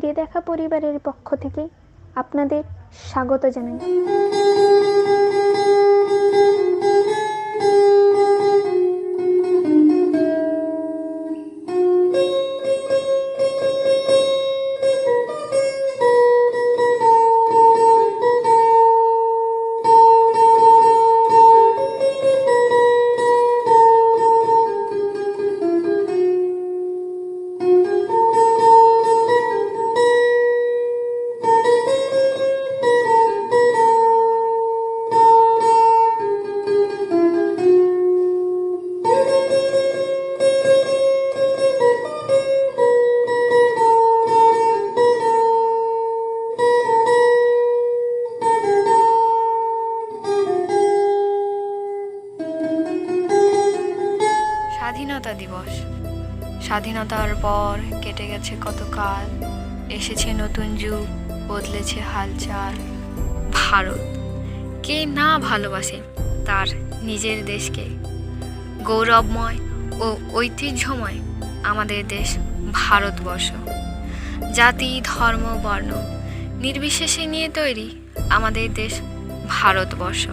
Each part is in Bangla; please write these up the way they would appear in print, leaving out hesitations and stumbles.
ফিরে দেখা পরিবারের পক্ষ থেকে আপনাদের স্বাগত জানাই। স্বাধীনতা দিবস। স্বাধীনতার পর কেটে গেছে কত কাল, এসেছে নতুন যুগ, বদলেছে হালচাল। ভারত, কে না ভালোবাসে তার নিজের দেশকে? গৌরবময় ও ঐতিহ্যময় আমাদের দেশ ভারতবর্ষ। জাতি, ধর্ম, বর্ণ নির্বিশেষে নিয়ে তৈরি আমাদের দেশ ভারতবর্ষ।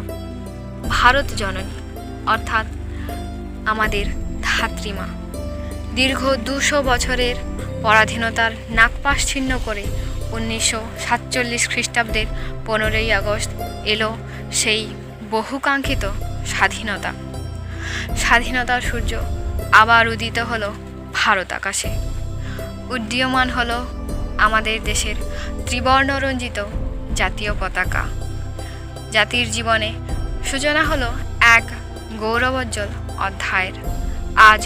ভারত জননী অর্থাৎ আমাদের ধাত্রীমা দীর্ঘ 200 বছরের পরাধীনতার নাগপাশ ছিন্ন করে 1947 খ্রিস্টাব্দের 15ই আগস্ট এলো সেই বহুকাঙ্ক্ষিত স্বাধীনতা। স্বাধীনতার সূর্য আবার উদিত হলো ভারত আকাশে। উড্ডীয়মান হলো আমাদের দেশের ত্রিবর্ণরঞ্জিত জাতীয় পতাকা। জাতির জীবনে সূচনা হলো এক গৌরবোজ্জ্বল অধ্যায়ের। আজ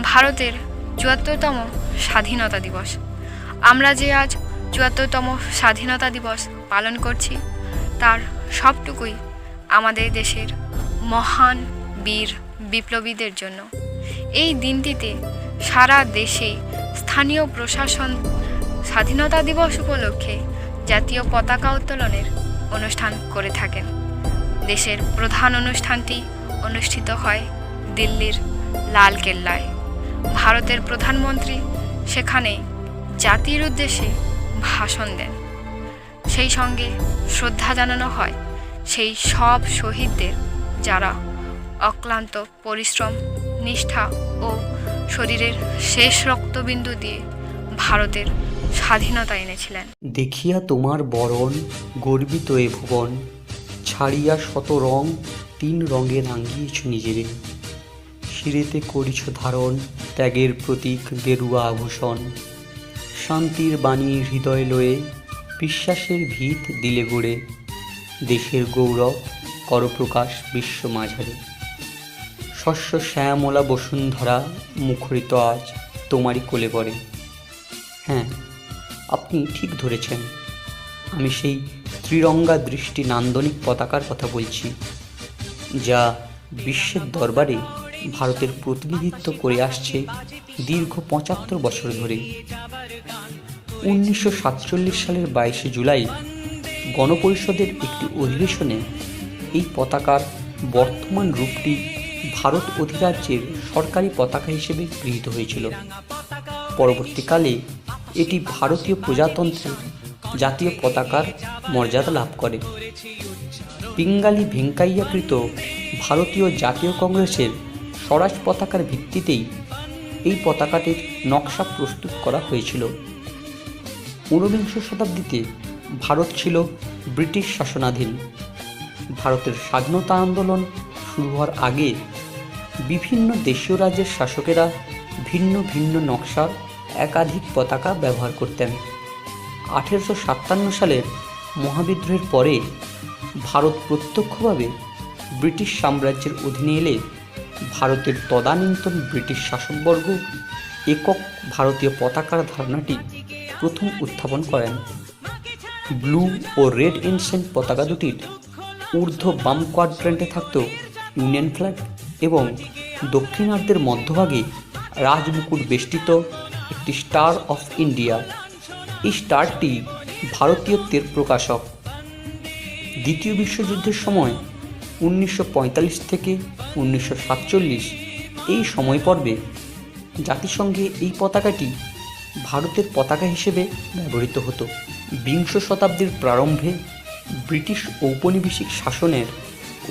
ভারতের 74তম স্বাধীনতা দিবস। আমরা যে আজ 74তম স্বাধীনতা দিবস পালন করছি, তার সবটুকুই আমাদের দেশের মহান বীর বিপ্লবীদের জন্য। এই দিনটিতে সারা দেশে স্থানীয় প্রশাসন স্বাধীনতা দিবস উপলক্ষে জাতীয় পতাকা উত্তোলনের অনুষ্ঠান করে থাকেন। দেশের প্রধান অনুষ্ঠানটি অনুষ্ঠিত হয় দিল্লির লালকেল্লায়। ভারতের প্রধানমন্ত্রী সেখানে জাতির উদ্দেশ্যে ভাষণ দেন। সেই সঙ্গে শ্রদ্ধা জানানো হয় সেই সব শহীদদের যারা অক্লান্ত পরিশ্রম, নিষ্ঠা ও শরীরের শেষ রক্তবিন্দু দিয়ে ভারতের স্বাধীনতা এনেছিলেন। দেখিয়া তোমার বরণ গর্বিত এ ভুবন, ছাড়িয়া শত রং 3 রঙে রাঙিয়েছ নিজেরে। শিরেতে করিছ ধারণ ত্যাগের প্রতীক গেরুয়া আভূষণ। শান্তির বাণী হৃদয় লয়ে বিশ্বাসের ভিত দিলে গড়ে। দেশের গৌরব কর প্রকাশ বিশ্ব মাঝারে। শস্য শ্যামলা বসুন্ধরা মুখরিত আজ তোমারই কোলে পড়ে। হ্যাঁ, আপনি ঠিক ধরেছেন, আমি সেই ত্রিরঙ্গা দৃষ্টি নান্দনিক পতাকার কথা বলছি, যা বিশ্বের দরবারে ভারতের প্রতিনিধিত্ব করে আসছে দীর্ঘ 75 বছর ধরে। 1947 সালের 22শে জুলাই গণপরিষদের একটি অধিবেশনে এই পতাকার বর্তমান রূপটি ভারত অধিরাজ্যের সরকারি পতাকা হিসেবে গৃহীত হয়েছিল। পরবর্তীকালে এটি ভারতীয় প্রজাতন্ত্রের জাতীয় পতাকার মর্যাদা লাভ করে। পিঙ্গালি ভেঙ্কাইয়াকৃত ভারতীয় জাতীয় কংগ্রেসের স্বরাজ পতাকার ভিত্তিতেই এই পতাকাটির নকশা প্রস্তুত করা হয়েছিল। 19বিংশ শতাব্দীতে ভারত ছিল ব্রিটিশ শাসনাধীন। ভারতের স্বাধীনতা আন্দোলন শুরু হওয়ার আগে বিভিন্ন দেশীয় রাজ্যের শাসকেরা ভিন্ন ভিন্ন নকশার একাধিক পতাকা ব্যবহার করতেন। 1857 সালের মহাবিদ্রোহের পরে ভারত প্রত্যক্ষভাবে ব্রিটিশ সাম্রাজ্যের অধীনে এলে ভারতের তদানীন্তন ব্রিটিশ শাসকবর্গ একক ভারতীয় পতাকার ধারণাটি প্রথম উত্থাপন করেন। ব্লু ও রেড এনসেন্ট পতাকা দুটির ঊর্ধ্ব বাম কোয়াড্রেন্টে থাকত ইউনিয়ন ফ্ল্যাগ এবং দক্ষিণার্ধের মধ্যভাগে রাজমুকুট বেষ্টিত একটি স্টার অফ ইন্ডিয়া। এই স্টারটি ভারতীয়ত্বের প্রকাশক। দ্বিতীয় বিশ্বযুদ্ধের সময় 1945 থেকে 1947 এই সময় পর্বে জাতিসংঘে এই পতাকাটি ভারতের পতাকা হিসেবে ব্যবহৃত হতো। বিংশ শতাব্দীর প্রারম্ভে ব্রিটিশ ঔপনিবেশিক শাসনের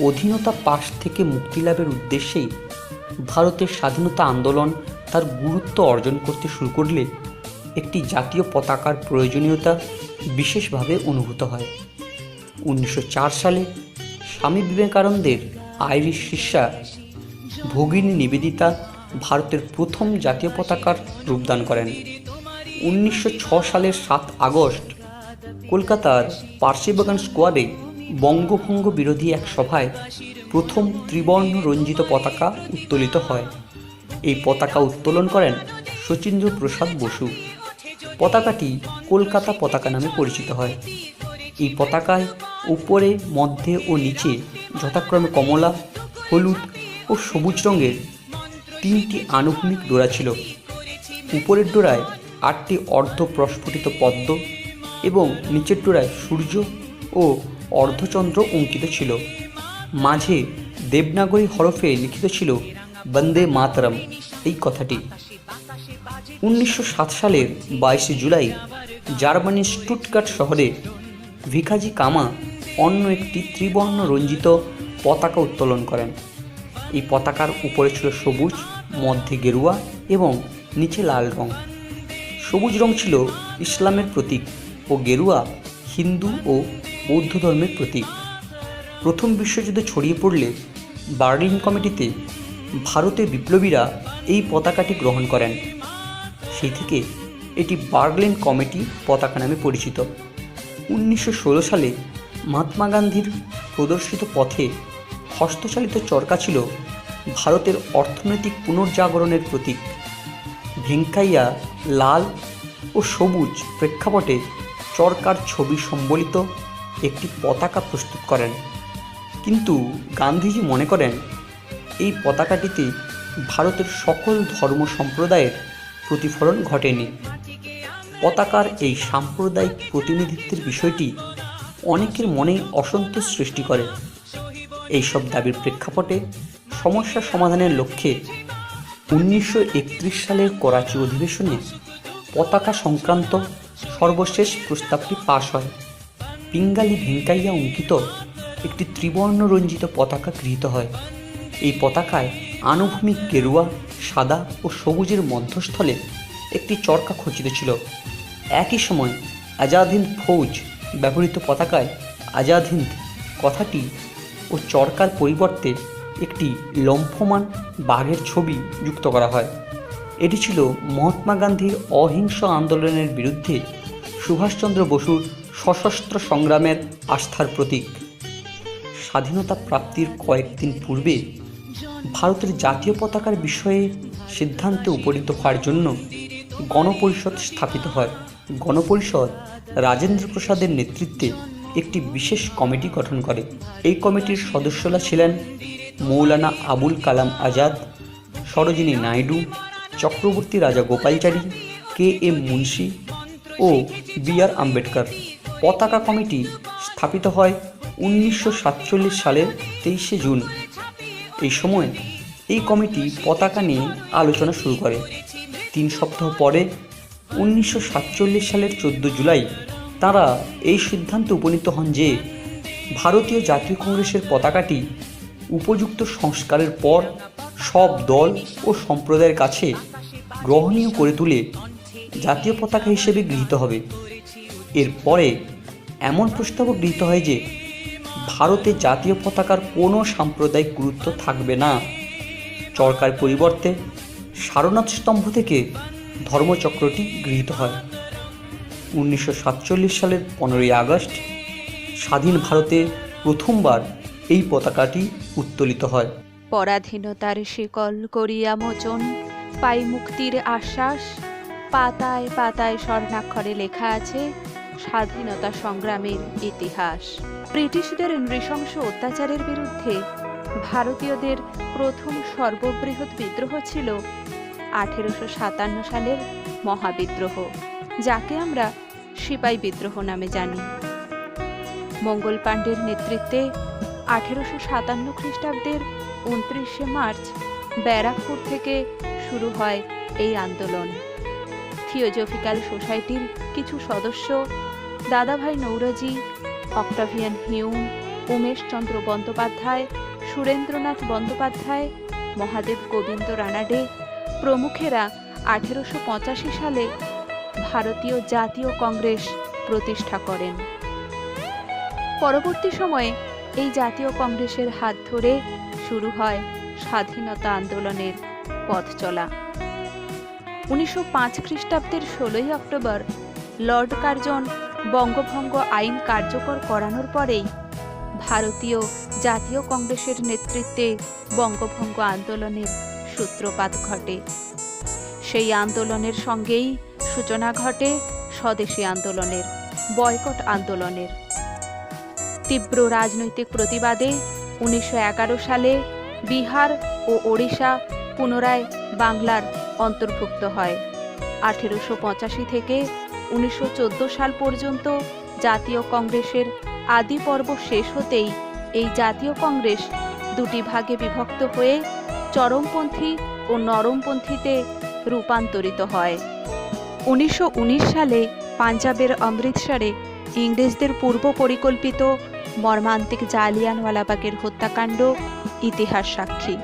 অধীনতা পাশ থেকে মুক্তিলাভের উদ্দেশ্যেই ভারতের স্বাধীনতা আন্দোলন তার গুরুত্ব অর্জন করতে শুরু করলে একটি জাতীয় পতাকার প্রয়োজনীয়তা বিশেষভাবে অনুভূত হয়। 1904 সালে স্বামী বিবেকানন্দের আইরিশ শিষ্যা ভগিনী নিবেদিতা ভারতের প্রথম জাতীয় পতাকার রূপদান করেন। 1906 সালের 7 আগস্ট কলকাতার পার্সিবাগান স্কোয়ারে বঙ্গভঙ্গ বিরোধী এক সভায় প্রথম ত্রিবর্ণ রঞ্জিত পতাকা উত্তোলিত হয়। এই পতাকা উত্তোলন করেন শচীন্দ্র প্রসাদ বসু। পতাকাটি কলকাতা পতাকা নামে পরিচিত হয়। এই পতাকায় উপরে, মধ্যে ও নিচে যথাক্রমে কমলা, হলুদ ও সবুজ রঙের 3টি আনুভূমিক ডোরা ছিল। উপরের ডোরায় 8টি অর্ধ প্রস্ফুটিত পদ্ম এবং নিচের ডোরায় সূর্য ও অর্ধচন্দ্র অঙ্কিত ছিল। মাঝে দেবনাগরী হরফে লিখিত ছিল বন্দে মাতরম এই কথাটি। 1907 সালের 22 জুলাই জার্মানির স্টুটগার্ট শহরে ভিখাজি কামা অন্য একটি ত্রিবর্ণ রঞ্জিত পতাকা উত্তোলন করেন। এই পতাকার উপরে ছিল সবুজ, মধ্যে গেরুয়া এবং নিচে লাল রং। সবুজ রং ছিল ইসলামের প্রতীক ও গেরুয়া হিন্দু ও বৌদ্ধ ধর্মের প্রতীক। প্রথম বিশ্বযুদ্ধ ছড়িয়ে পড়লে বার্লিন কমিটিতে ভারতের বিপ্লবীরা এই পতাকাটি গ্রহণ করেন। সেই থেকে এটি বার্লিন কমিটি পতাকা নামে পরিচিত। 1916 সালে মহাত্মা গান্ধীর প্রদর্শিত পথে হস্তচালিত চরকা ছিল ভারতের অর্থনৈতিক পুনর্জাগরণের প্রতীক। ভেঙ্কাইয়া লাল ও সবুজ প্রেক্ষাপটে চরকার ছবি সম্বলিত একটি পতাকা প্রস্তুত করেন, কিন্তু গান্ধীজি মনে করেন এই পতাকাটিতে ভারতের সকল ধর্ম সম্প্রদায়ের প্রতিফলন ঘটেনি। পতাকার এই সাম্প্রদায়িক প্রতিনিধিত্বের বিষয়টি অনেকের মনে অসন্তোষ সৃষ্টি করে। এইসব দাবির প্রেক্ষাপটে সমস্যা সমাধানের লক্ষ্যে 1931 সালের করাচি অধিবেশনে পতাকা সংক্রান্ত সর্বশেষ প্রস্তাবটি পাশ হয়। পিঙ্গালি ভেঙ্কাইয়া অঙ্কিত একটি ত্রিবর্ণ রঞ্জিত পতাকা গৃহীত হয়। এই পতাকায় আনুভূমিক গেরুয়া, সাদা ও সবুজের মধ্যস্থলে একটি চরকা খচিত ছিল। একই সময় আজাদ হিন্দ ফৌজ ব্যবহৃত পতাকায় আজাদ হিন্দ কথাটি ও চরকার পরিবর্তে একটি লম্ফমান বাঘের ছবি যুক্ত করা হয়। এটি ছিল মহাত্মা গান্ধীর অহিংস আন্দোলনের বিরুদ্ধে সুভাষচন্দ্র বসুর সশস্ত্র সংগ্রামের আস্থার প্রতীক। স্বাধীনতা প্রাপ্তির কয়েকদিন পূর্বে ভারতের জাতীয় পতাকার বিষয়ে সিদ্ধান্তে উপনীত হওয়ার জন্য গণপরিষদ স্থাপিত হয়। গণপরিষদ রাজেন্দ্র প্রসাদের নেতৃত্বে একটি বিশেষ কমিটি গঠন করে। এই কমিটির সদস্যরা ছিলেন মৌলানা আবুল কালাম আজাদ, সরোজিনী নাইডু, চক্রবর্তী রাজা গোপালচারী, KM মুন্সি ও BR আম্বেদকর। পতাকা কমিটি স্থাপিত হয় 1947 সালের 23 জুন। এই সময় এই কমিটি পতাকা নিয়ে আলোচনা শুরু করে। 3 সপ্তাহ পরে 1947 সালের 14 জুলাই তারা এই সিদ্ধান্তে উপনীত হন যে ভারতীয় জাতীয় কংগ্রেসের পতাকাটি উপযুক্ত সংস্কারের পর সব দল ও সম্প্রদায়ের কাছে গ্রহণীয় করে তুলে জাতীয় পতাকা হিসেবে গৃহীত হবে। এরপরে এমন প্রস্তাবও গৃহীত হয় যে ভারতে জাতীয় পতাকার কোনো সাম্প্রদায়িক গুরুত্ব থাকবে না। চরকার পরিবর্তে সারনাথ স্তম্ভ থেকে ধর্মচক্রটি গৃহীত হয়। 1947 সালের 15ই আগস্ট স্বাধীন ভারতে প্রথমবার এই পতাকাটি উত্তোলিত হয়। পরাধীনতার শিকল করিয়া মোচন, পাই মুক্তির আশ্বাস। পাতায় পাতায় স্বর্ণাক্ষরে লেখা আছে স্বাধীনতা সংগ্রামের ইতিহাস। ব্রিটিশদের নৃশংস অত্যাচারের বিরুদ্ধে ভারতীয়দের প্রথম সর্ববৃহৎ বিদ্রোহ ছিল 1857 সালের মহাবিদ্রোহ, যাকে আমরা সিপাই বিদ্রোহ নামে জানি। মঙ্গল পাণ্ডের নেতৃত্বে 1857 খ্রিস্টাব্দের 29শে মার্চ ব্যারাকপুর থেকে শুরু হয় এই আন্দোলন। থিওজফিক্যাল সোসাইটির কিছু সদস্য দাদাভাই নৌরজি, অক্টাভিয়ান হিউম, উমেশচন্দ্র বন্দ্যোপাধ্যায়, সুরেন্দ্রনাথ বন্দ্যোপাধ্যায়, মহাদেব গোবিন্দ রানাডে প্রমুখেরা 1885 সালে ভারতীয় জাতীয় কংগ্রেস প্রতিষ্ঠা করেন। পরবর্তী সময়ে এই জাতীয় কংগ্রেসের হাত ধরে শুরু হয় স্বাধীনতা আন্দোলনের পথ চলা। 1905 খ্রিস্টাব্দের 16 অক্টোবর লর্ড কার্জন বঙ্গভঙ্গ আইন কার্যকর করানোর পরেই ভারতীয় জাতীয় কংগ্রেসের নেতৃত্বে বঙ্গভঙ্গ আন্দোলনের সূত্রপাত ঘটে। সেই আন্দোলনের সঙ্গেই সূচনা ঘটে স্বদেশী আন্দোলনের, বয়কট আন্দোলনের। তীব্র রাজনৈতিক প্রতিবাদে 1911 সালে বিহার ও ওড়িশা পুনরায় বাংলার অন্তর্ভুক্ত হয়। 1885 থেকে 1914 সাল পর্যন্ত জাতীয় কংগ্রেসের আদি পর্ব শেষ হতেই এই জাতীয় কংগ্রেস দুটি ভাগে বিভক্ত হয়ে চরমপন্থী ও নরমপন্থীতে রূপান্তরিত হয়। 1919 সালে পাঞ্জাবের অমৃতসরে ইংরেজদের পূর্ব পরিকল্পিত মর্মান্তিক জালিয়ানওয়ালাবাগের হত্যাকাণ্ড ইতিহাস সাক্ষী।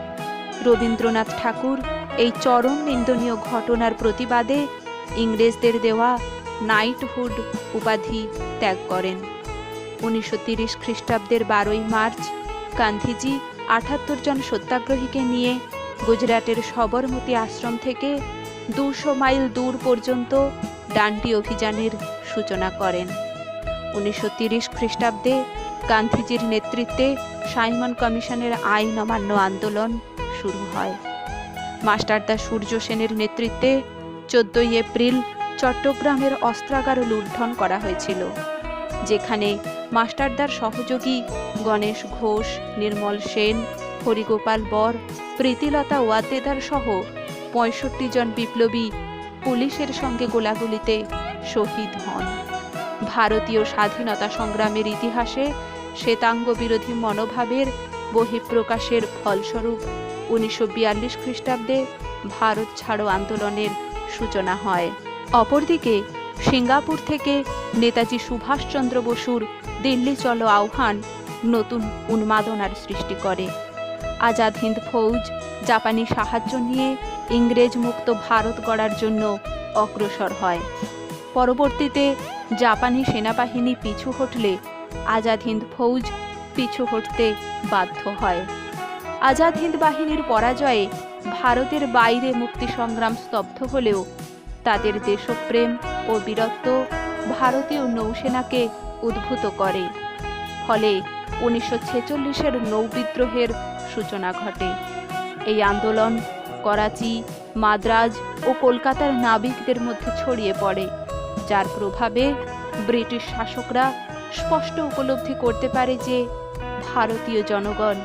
রবীন্দ্রনাথ ঠাকুর এই চরম নিন্দনীয় ঘটনার প্রতিবাদে ইংরেজদের দেওয়া নাইটহুড উপাধি ত্যাগ করেন। 1930 খ্রিস্টাব্দের 12 মার্চ গান্ধীজি 78 জন সত্যাগ্রহীকে নিয়ে গুজরাটের সবরমতী আশ্রম থেকে 200 মাইল দূর পর্যন্ত ডান্ডি অভিযানের সূচনা করেন। 1930 খ্রিস্টাব্দে গান্ধীজির নেতৃত্বে সাইমন কমিশনের আইন অমান্য আন্দোলন শুরু হয়। মাস্টারদা সূর্য সেনের নেতৃত্বে 14 এপ্রিল চট্টগ্রামের অস্ত্রাগার লুণ্ঠন করা হয়েছিল, যেখানে মাস্টারদার সহযোগী গণেশ ঘোষ, নির্মল সেন, হরিগোপাল বর, প্রীতিলতা ওয়াদ্দেদার সহ 65 জন বিপ্লবী পুলিশের সঙ্গে গোলাগুলিতে শহীদ হন। ভারতীয় স্বাধীনতা সংগ্রামের ইতিহাসে শ্বেতাঙ্গ বিরোধী মনোভাবের বহিঃপ্রকাশের ফলস্বরূপ 1942 খ্রিস্টাব্দে ভারত ছাড়ো আন্দোলনের সূচনা হয়। অপরদিকে সিঙ্গাপুর থেকে নেতাজি সুভাষচন্দ্র বসুর দিল্লি চলো আহ্বান নতুন উন্মাদনার সৃষ্টি করে। আজাদ হিন্দ ফৌজ জাপানি সাহায্য নিয়ে ইংরেজ মুক্ত ভারত গড়ার জন্য অগ্রসর হয়। পরবর্তীতে জাপানি সেনাবাহিনী পিছু হটলে আজাদ হিন্দ ফৌজ পিছু হটতে বাধ্য হয়। আজাদ হিন্দ বাহিনীর পরাজয়ে ভারতের বাইরে মুক্তি সংগ্রাম স্তব্ধ হলেও তাদের দেশপ্রেম ও বীরত্ব ভারতীয় নৌসেনাকে উদ্ভূত করে। ফলে 1946-এর নৌবিদ্রোহের সূচনা ঘটে। এই আন্দোলন করাচি, মাদ্রাজ ও কলকাতার নাবিকদের মধ্যে ছড়িয়ে পড়ে, যার প্রভাবে ব্রিটিশ শাসকরা স্পষ্ট উপলব্ধি করতে পারে যে ভারতীয় জনগণ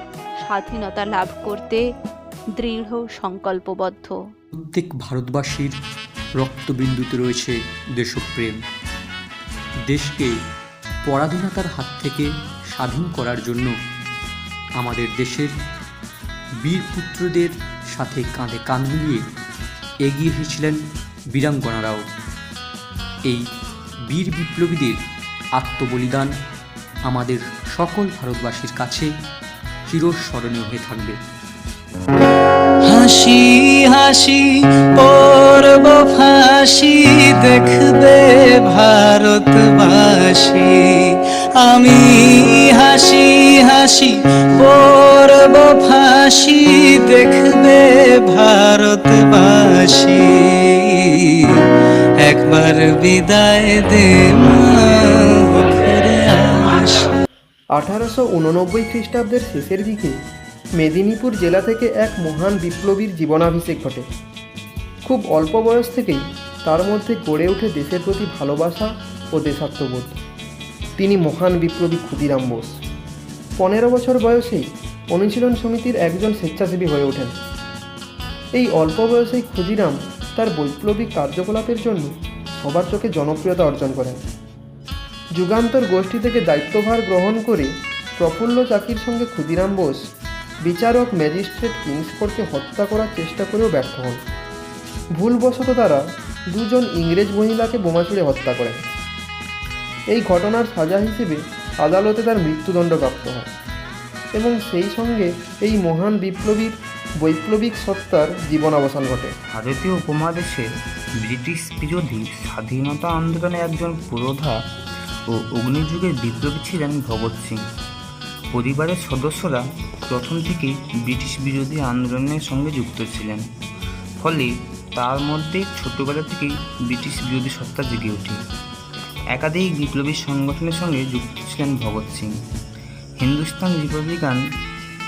স্বাধীনতা লাভ করতে দৃঢ় সংকল্পবদ্ধ। প্রত্যেক ভারতবাসীর রক্তবিন্দুতে রয়েছে দেশপ্রেম। দেশকে পরাধীনতার হাত থেকে স্বাধীন করার জন্য আমাদের দেশের বীরপুত্রদের সাথে কাঁধে কাঁধ মিলিয়ে এগিয়ে এসেছিলেন বীরাঙ্গনারাও। এই বীর বিপ্লবীদের আত্মবলিদান আমাদের সকল ভারতবাসীর কাছে চিরস্মরণীয় হয়ে থাকবে। হাসি হাসি পরব ফাঁসি দেখবে ভারতবাসী, আমি হাসি হাসি পরব ফাঁসি দেখবে ভারতবাসী, একবার বিদায় দে মা ঘুরে আসি। 1889 খ্রিস্টাব্দের শেষের দিকে মেদিনীপুর জেলা থেকে এক মহান বিপ্লবীর জীবনাভিষেক ঘটে। খুব অল্প বয়স থেকেই তার মধ্যে গড়ে ওঠে দেশের প্রতি ভালোবাসা ও দেশাত্মবোধ। তিনি মহান বিপ্লবী ক্ষুদিরাম বোস। 15 বছর বয়সেই অনুশীলন সমিতির একজন স্বেচ্ছাসেবী হয়ে ওঠেন। এই অল্প বয়সেই ক্ষুদিরাম তার বৈপ্লবিক কার্যকলাপের জন্য সবার চোখে জনপ্রিয়তা অর্জন করেন। যুগান্তর গোষ্ঠী থেকে দায়িত্বভার গ্রহণ করে প্রফুল্ল চাকির সঙ্গে ক্ষুদিরাম বোস বিচারক ম্যাজিস্ট্রেট কিংসফোর্ডকে হত্যা করার চেষ্টা করেও ব্যর্থ হন। ভুলবশত তারা দুজন ইংরেজ মহিলাকে বোমা ছুড়ে হত্যা করেন। এই ঘটনার সাজা হিসেবে আদালতে তার মৃত্যুদণ্ডপ্রাপ্ত হয় এবং সেই সঙ্গে এই মহান বিপ্লবীর বৈপ্লবিক সত্তার জীবনাবসান ঘটে। ভারতীয় উপমহাদেশে ব্রিটিশ বিরোধী স্বাধীনতা আন্দোলনে একজন পুরোধা ও অগ্নিযুগের বিপ্লবী ছিলেন ভগৎ সিং। পরিবারের সদস্যরা প্রথম থেকেই ব্রিটিশ বিরোধী আন্দোলনের সঙ্গে যুক্ত ছিলেন, ফলে তার মধ্যে ছোটবেলা থেকেই ব্রিটিশ বিরোধী সত্তা জেগে ওঠে। একাধিক বিপ্লবী সংগঠনের সঙ্গে যুক্ত ছিলেন ভগৎ সিং। হিন্দুস্তান রিপাবলিকান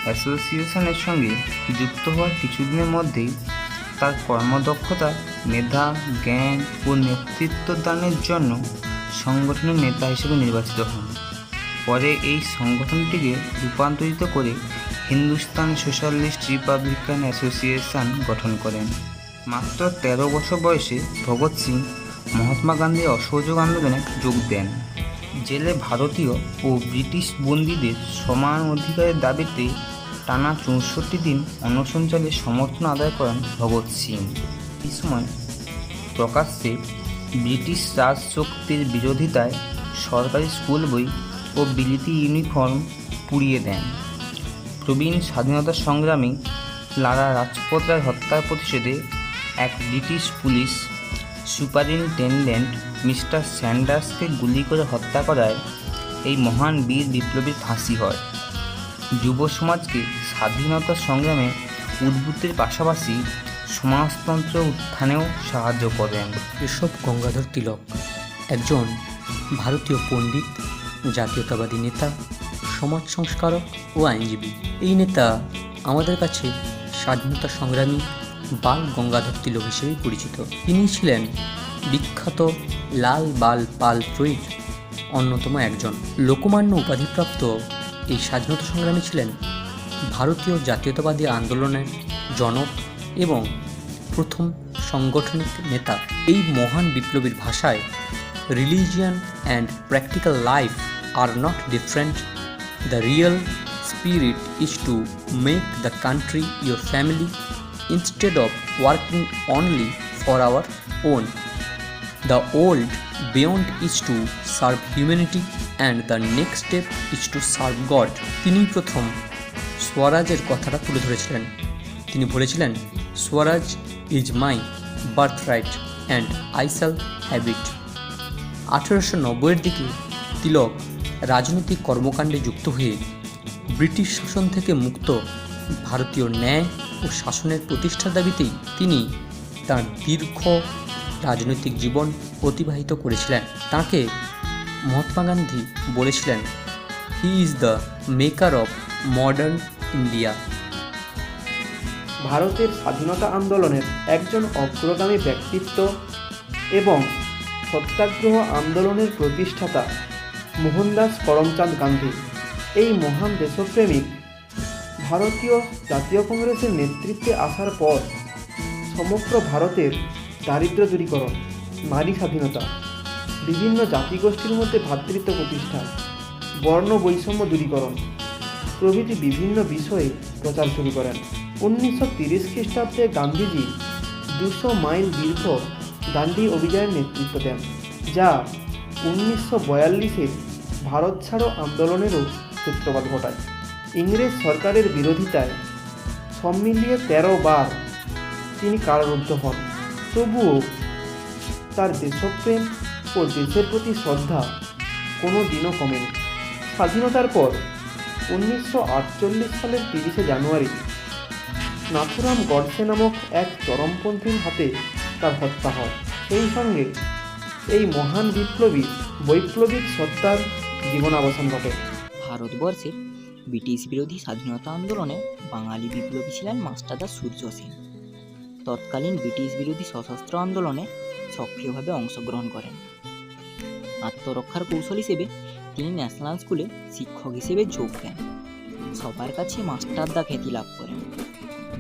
অ্যাসোসিয়েশনের সঙ্গে যুক্ত হওয়ার কিছুদিনের মধ্যেই তার কর্মদক্ষতা, মেধা, জ্ঞান ও নেতৃত্ব দানের জন্য সংগঠনের নেতা হিসেবে নির্বাচিত হন। পরে এই সংগঠনটিকে রূপান্তরিত করে হিন্দুস্তান সোশ্যালিস্ট রিপাবলিকান অ্যাসোসিয়েশন গঠন করেন। মাত্র 13 বছর বয়সে ভগৎ সিং মহাত্মা গান্ধীর অসহযোগ আন্দোলনে যোগ দেন। জেলে ভারতীয় ও ব্রিটিশ বন্দীদের সমান অধিকারের দাবিতে টানা 64 দিন অনশন চালিয়ে সমর্থন আদায় করেন ভগৎ সিং। এই সময় প্রকাশ্যে ব্রিটিশ রাজশক্তির বিরোধিতায় সরকারি স্কুল বই ও বিলিতি ইউনিফর্ম পুড়িয়ে দেন। প্রবীণ স্বাধীনতা সংগ্রামী লালা রাজপথ রায়ের হত্যার প্রতিশোধে এক ব্রিটিশ পুলিশ সুপারিনটেন্ডেন্ট মিস্টার স্যান্ডার্সকে গুলি করে হত্যা করায় এই মহান বীর বিপ্লবীর ফাঁসি হয়। যুব সমাজকে স্বাধীনতা সংগ্রামে উদ্বুদ্ধের পাশাপাশি সমাজতন্ত্র উত্থানেও সাহায্য করেন। কেশব গঙ্গাধর তিলক একজন ভারতীয় পণ্ডিত, জাতীয়তাবাদী নেতা, সমাজ সংস্কারক ও আইনজীবী। এই নেতা আমাদের কাছে স্বাধীনতা সংগ্রামী বাল গঙ্গাধর তিলক হিসেবে পরিচিত। তিনি ছিলেন বিখ্যাত লাল বাল পাল ত্রয়ীর অন্যতম একজন। লোকমান্য উপাধিপ্রাপ্ত এই স্বাধীনতা সংগ্রামী ছিলেন ভারতীয় জাতীয়তাবাদী আন্দোলনের জনক এবং প্রথম সাংগঠনিক নেতা। এই মহান বিপ্লবীর ভাষায়, religion and practical life are not different. The real spirit is to make the country your family instead of working only for our own. The old beyond is to serve humanity and the next step is to serve God. তিনি প্রথম স্বরাজের কথাটা তুলে ধরেছিলেন। তিনি বলেছিলেন, swaraj is my birth right and I shall have it. 1890-এর দিকে তিলক রাজনৈতিক কর্মকাণ্ডে যুক্ত হয়ে ব্রিটিশ শাসন থেকে মুক্ত ভারতীয় ন্যায় ও শাসনের প্রতিষ্ঠার দাবিতেই তিনি তার দীর্ঘ রাজনৈতিক জীবন অতিবাহিত করেছিলেন। তাকে মহাত্মা গান্ধী বলেছিলেন, he is the maker of modern India. ভারতের স্বাধীনতা আন্দোলনের একজন অগ্রগামী ব্যক্তিত্ব এবং সত্যাগ্রহ আন্দোলনের প্রতিষ্ঠাতা মোহনদাস করমচাঁদ গান্ধী এই মহান দেশপ্রেমিক ভারতীয় জাতীয় কংগ্রেসের নেতৃত্বে আসার পর সমগ্র ভারতের দারিদ্র দূরীকরণ, নারী স্বাধীনতা, বিভিন্ন জাতিগোষ্ঠীর মধ্যে ভ্রাতৃত্ব প্রতিষ্ঠা, বর্ণ বৈষম্য দূরীকরণ প্রভৃতি বিভিন্ন বিষয়ে প্রচার শুরু করেন। 1930 খ্রিস্টাব্দে গান্ধীজি 200 মাইল দীর্ঘ দান্ডি অভিযানের নেতৃত্ব দেন, যা 1942-এর ভারত ছাড়ো আন্দোলনেরও সূত্রপাত ঘটায়। ইংরেজ সরকারের বিরোধিতায় সব মিলিয়ে 13 বার তিনি কারারুদ্ধ হন। তবুও তার দেশপ্রেম ও দেশের প্রতি শ্রদ্ধা কোনো দিনও কমেনি। স্বাধীনতার পর 1948 সালের 30শে জানুয়ারি নাথুরাম গডসে নামক এক চরমপন্থীর হাতে তার হত্যা হয়। সেই সঙ্গে এই মহান বিপ্লবী বৈপ্লবিক সত্তার জীবনাবসান ঘটে। ভারতবর্ষে ব্রিটিশ বিরোধী স্বাধীনতা আন্দোলনে বাঙালি বিপ্লবী ছিলেন মাস্টারদা সূর্য সেন। তৎকালীন ব্রিটিশ বিরোধী সশস্ত্র আন্দোলনে সক্রিয়ভাবে অংশগ্রহণ করেন। আত্মরক্ষার কৌশল হিসেবে তিনি ন্যাশনাল স্কুলে শিক্ষক হিসেবে যোগ দেন। সবার কাছে মাস্টারদা খ্যাতি লাভ করেন,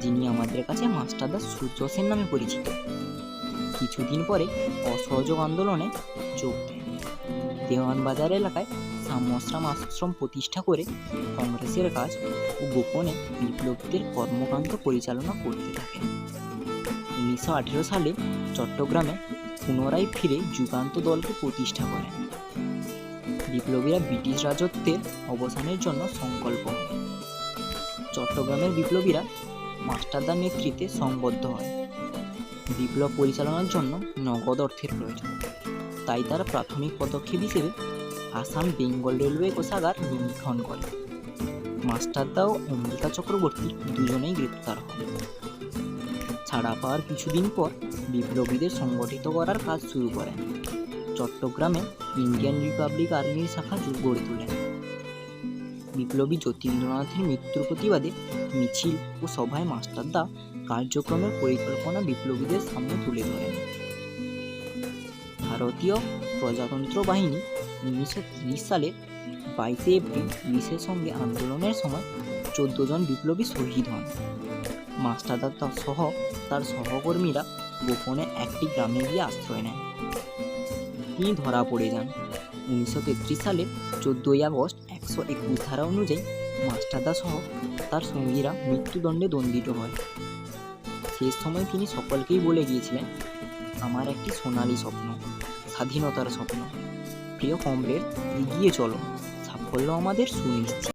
যিনি আমাদের কাছে মাস্টারদা সূর্য সেন নামে পরিচিত। কিছুদিন পরে অসহযোগ আন্দোলনে যোগ দেন। দেওয়ানবাজার এলাকায় সাম্যশ্রম আশ্রম প্রতিষ্ঠা করে কংগ্রেসের কাজ ও গোপনে বিপ্লবীদের কর্মকাণ্ড পরিচালনা করতে থাকেন। 1918 সালে চট্টগ্রামে পুনরায় ফিরে যুগান্ত দলকে প্রতিষ্ঠা করেন। বিপ্লবীরা ব্রিটিশ রাজত্বের অবসানের জন্য সংকল্প হয়। চট্টগ্রামের বিপ্লবীরা মাস্টারদার নেতৃত্বে সংবদ্ধ হয়। বিপ্লব পরিচালনার জন্য নগদ অর্থের প্রয়োজন, তাই তারা প্রাথমিক পদক্ষেপ হিসেবে আসাম বেঙ্গল রেলওয়ে কোষাগার লুণ্ঠন করে। মাস্টারদা ও অম্বিকা চক্রবর্তী দুজনেই গ্রেপ্তার হন। ছাড়া পাওয়ার কিছুদিন পর বিপ্লবীদের সংগঠিত করার কাজ শুরু করেন। চট্টগ্রামে ইন্ডিয়ান রিপাবলিক আর্মির শাখা গড়ে তোলেন। বিপ্লবী যতীন্দ্রনাথের মৃত্যুর প্রতিবাদে মিছিল ও সভায় মাস্টারদা কার্যক্রমের পরিকল্পনা বিপ্লবীদের সামনে তুলে ধরেন। ভারতীয় প্রজাতন্ত্র বাহিনী 1930 সালের 22 এপ্রিল পুলিশের সঙ্গে আন্দোলনের সময় 14 জন বিপ্লবী শহীদ হন। মাস্টারদা সহ তার সহকর্মীরা গোপনে একটি গ্রামে গিয়ে আশ্রয় নেন। তিনি ধরা পড়ে যান। 1933 সালের 14 আগস্ট 121 ধারা অনুযায়ী মাস্টারদা সহ তার সঙ্গীরা মৃত্যুদণ্ডে দণ্ডিত হয়। শেষ সময় তিনি সকলকেই বলে গিয়েছিলেন, আমার একটি সোনালী স্বপ্ন, স্বাধীনতার স্বপ্ন। প্রিয় কমরেড, এগিয়ে চলো, সাফল্য আমাদের সুনিশ্চিত।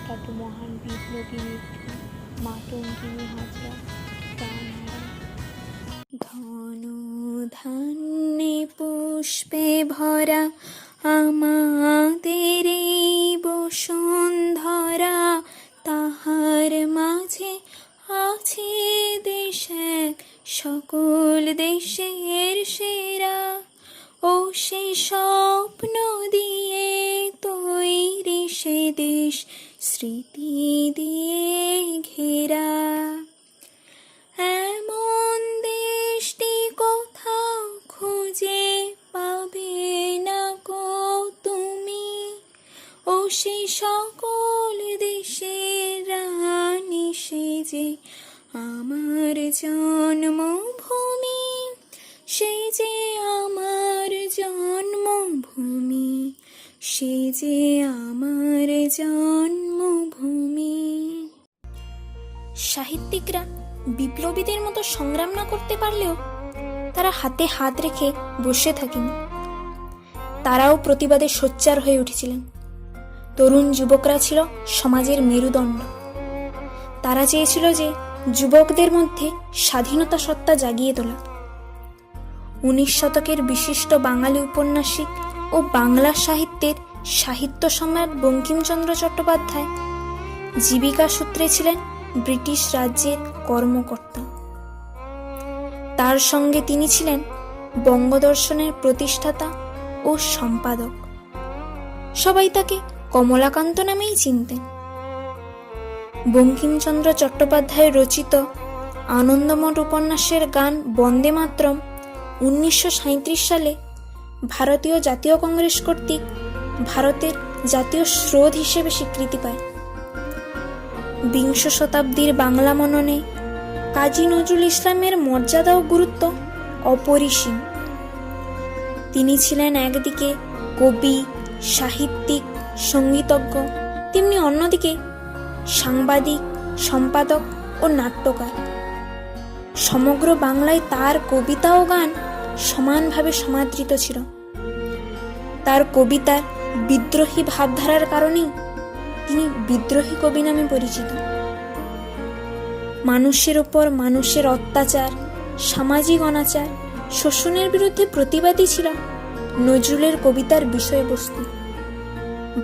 দাদু মহান বিপ্লবী নেত্রী মাতঙ্গিনী হাজরা প্রাণ হারান। ঘন ধান্যে পুষ্পে ভরা আমাদের এই বসুন্ধরা, তাহার মাঝে আছে দেশ এক সকল দেশের সেরা। ও সে স্বপ্ন দিয়ে তৈরি সে দেশ স্মৃতি দিয়ে ঘেরা। এমন দেশটি কোথাও খুঁজে পাবে না সকল দেশের রানী সে যে আমার জন্মভূমি, সে যে আমার জন্মভূমি, সে যে আমার জন্মভূমি। সাহিত্যিকরা বিপ্লবীদের মতো সংগ্রাম না করতে পারলেও তারা হাতে হাত রেখে বসে থাকেনি। তারাও প্রতিবাদে সোচ্চার হয়ে উঠেছিলেন। তরুণ যুবকরা ছিল সমাজের মেরুদণ্ড। তারা চেয়েছিল যে যুবকদের মধ্যে স্বাধীনতা সত্তা জাগিয়ে তোলা। 19 শতকের বিশিষ্ট বাঙালি উপন্যাসিক ও বাংলা সাহিত্যের সাহিত্য সম্রাট বঙ্কিমচন্দ্র চট্টোপাধ্যায় জীবিকা সূত্রে ছিলেন ব্রিটিশ রাজ্যের কর্মকর্তা। তার সঙ্গে তিনি ছিলেন বঙ্গদর্শনের প্রতিষ্ঠাতা ও সম্পাদক। সবাই তাকে কমলাকান্ত নামেই চিনতেন। বঙ্কিমচন্দ্র চট্টোপাধ্যায় রচিত আনন্দমঠ উপন্যাসের গান বন্দে মাতরম 1937 সালে ভারতীয় জাতীয় কংগ্রেস কর্তৃক ভারতের জাতীয় স্রোত হিসেবে স্বীকৃতি পায়। বিংশ শতাব্দীর বাংলা মননে কাজী নজরুল ইসলামের মর্যাদা ও গুরুত্ব অপরিসীম। তিনি ছিলেন একদিকে কবি, সাহিত্যিক, সঙ্গীতজ্ঞ, তেমনি অন্যদিকে সাংবাদিক, সম্পাদক ও নাট্যকার। সমগ্র বাংলায় তার কবিতা ও গান সমানভাবে সমাদৃত ছিল। তার কবিতার বিদ্রোহী ভাবধারার কারণেই তিনি বিদ্রোহী কবি নামে পরিচিত। মানুষের ওপর মানুষের অত্যাচার, সামাজিক অনাচার, শোষণের বিরুদ্ধে প্রতিবাদী ছিল নজরুলের কবিতার বিষয়বস্তু।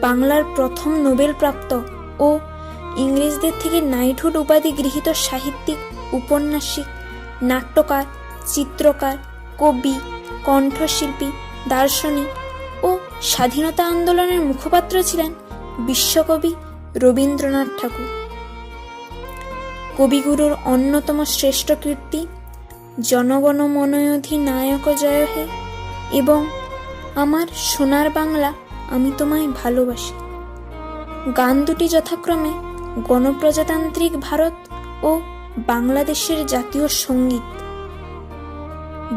বাংলার প্রথম নোবেল প্রাপ্ত ও ইংরেজদের থেকে নাইটহুড উপাধি গৃহীত সাহিত্যিক, উপন্যাসিক, নাট্যকার, চিত্রকার, কবি, কণ্ঠশিল্পী, দার্শনিক ও স্বাধীনতা আন্দোলনের মুখপাত্র ছিলেন বিশ্বকবি রবীন্দ্রনাথ ঠাকুর। কবিগুরুর অন্যতম শ্রেষ্ঠ কীর্তি জনগণ মনোধিনায়ক জয় হে এবং আমার সোনার বাংলা আমি তোমায় ভালোবাসি। গান দুটি যথাক্রমে গণপ্রজাতান্ত্রিক ভারত ও বাংলাদেশের জাতীয় সঙ্গীত।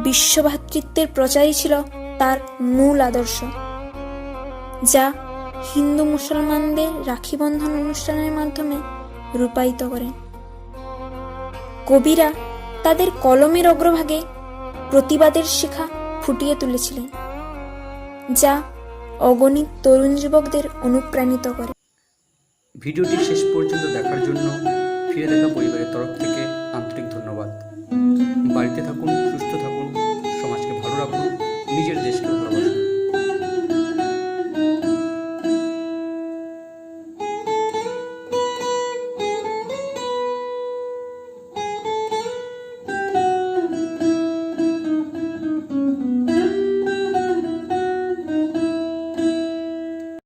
বিশ্বভ্রাতৃত্বের প্রচারই ছিল তার মূল আদর্শ, যা হিন্দু মুসলমানদের রাখি বন্ধন অনুষ্ঠানের মাধ্যমে রূপায়িত করেন। কবিরা তাদের কলমের অগ্রভাগে প্রতিবাদের শিখা ফুটিয়ে তুলেছিলেন, যা অগণিত তরুণ যুবকদের অনুপ্রাণিত করে। ভিডিওটি শেষ পর্যন্ত দেখার জন্য ফিরে দেখা পরিবারের তরফ থেকে আন্তরিক ধন্যবাদ। বাড়িতে থাকুন,